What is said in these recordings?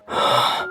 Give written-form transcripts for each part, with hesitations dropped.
Huh?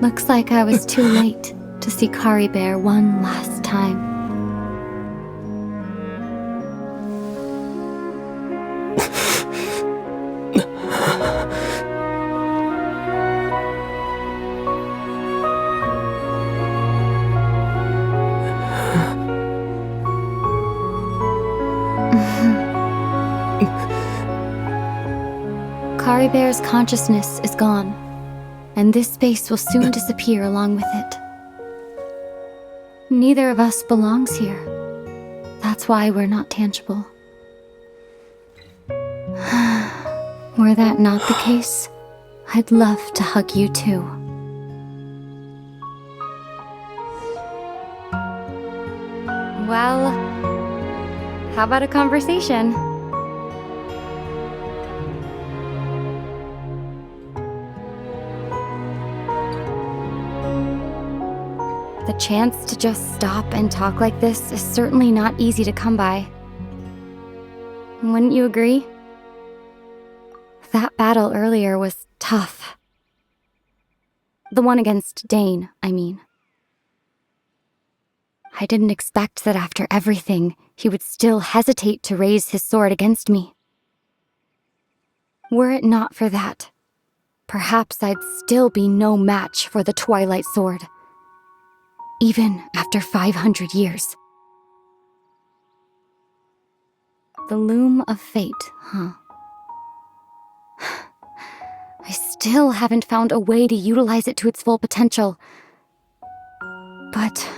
Looks like I was too late to see Kari Bear one last time. Kari Bear's consciousness is gone, and this space will soon disappear along with it. Neither of us belongs here. That's why we're not tangible. Were that not the case, I'd love to hug you too. Well, how about a conversation? The chance to just stop and talk like this is certainly not easy to come by. Wouldn't you agree? That battle earlier was tough. The one against Dane, I mean. I didn't expect that after everything, he would still hesitate to raise his sword against me. Were it not for that, perhaps I'd still be no match for the Twilight Sword. Even after 500 years. The loom of fate, huh? I still haven't found a way to utilize it to its full potential. But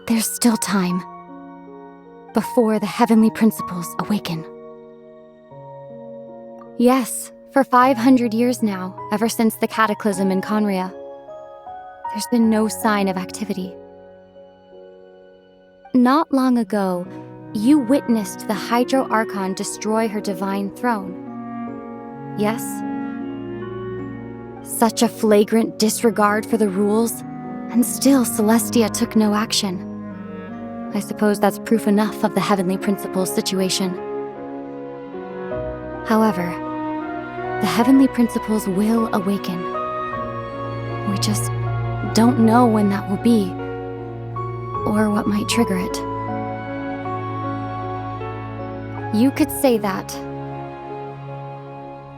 there's still time. Before the heavenly principles awaken. Yes, for 500 years now, ever since the cataclysm in Conria, there's been no sign of activity. Not long ago, you witnessed the Hydro Archon destroy her divine throne. Yes? Such a flagrant disregard for the rules, and still Celestia took no action. I suppose that's proof enough of the Heavenly Principles situation. However, the Heavenly Principles will awaken. We just don't know when that will be, or what might trigger it. You could say that.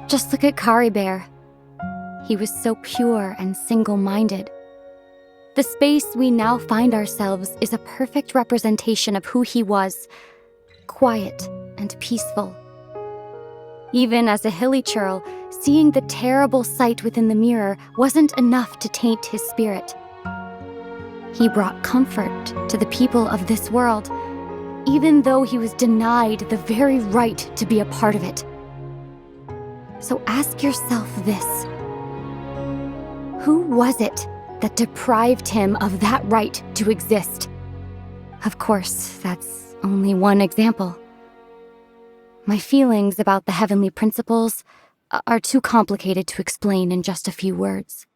Just look at Kari Bear. He was so pure and single-minded. The space we now find ourselves is a perfect representation of who he was, quiet and peaceful. Even as a hilly churl, seeing the terrible sight within the mirror wasn't enough to taint his spirit. He brought comfort to the people of this world, even though he was denied the very right to be a part of it. So ask yourself this. Who was it that deprived him of that right to exist? Of course, that's only one example. My feelings about the Heavenly Principles are too complicated to explain in just a few words.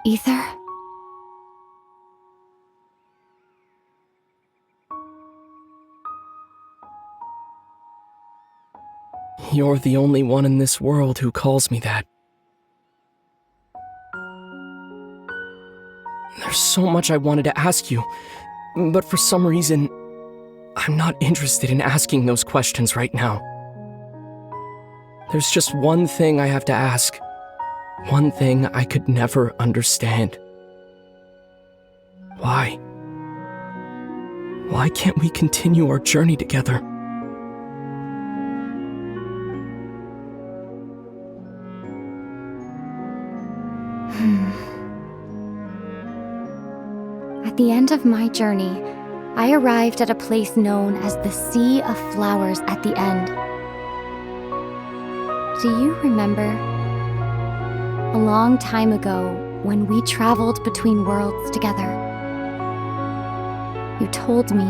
Aether? You're the only one in this world who calls me that. There's so much I wanted to ask you, but for some reason, I'm not interested in asking those questions right now. There's just one thing I have to ask. One thing I could never understand. Why? Why can't we continue our journey together? the end of my journey, I arrived at a place known as the Sea of Flowers at the end. Do you remember? A long time ago, when we traveled between worlds together, you told me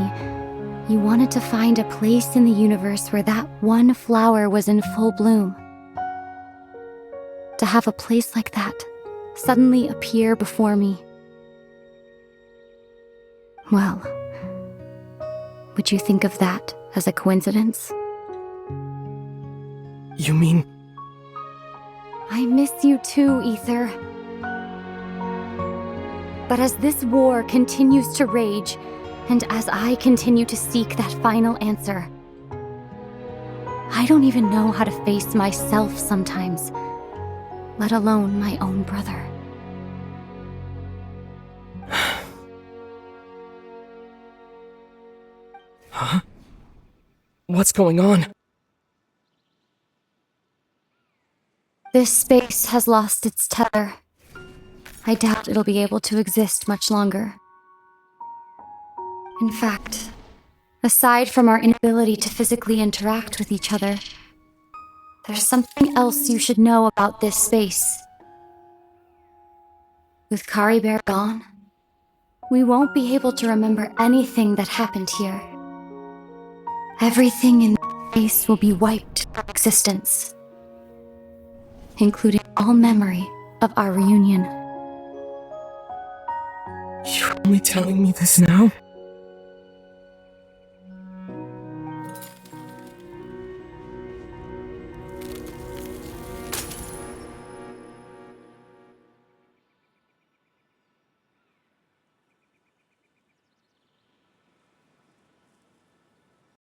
you wanted to find a place in the universe where that one flower was in full bloom. To have a place like that suddenly appear before me. Well, would you think of that as a coincidence? You mean... I miss you too, Aether. But as this war continues to rage, and as I continue to seek that final answer, I don't even know how to face myself sometimes, let alone my own brother. Huh? What's going on? This space has lost its tether. I doubt it'll be able to exist much longer. In fact, aside from our inability to physically interact with each other, there's something else you should know about this space. With Kari Bear gone, we won't be able to remember anything that happened here. Everything in this space will be wiped from existence, including all memory of our reunion. You're only telling me this now?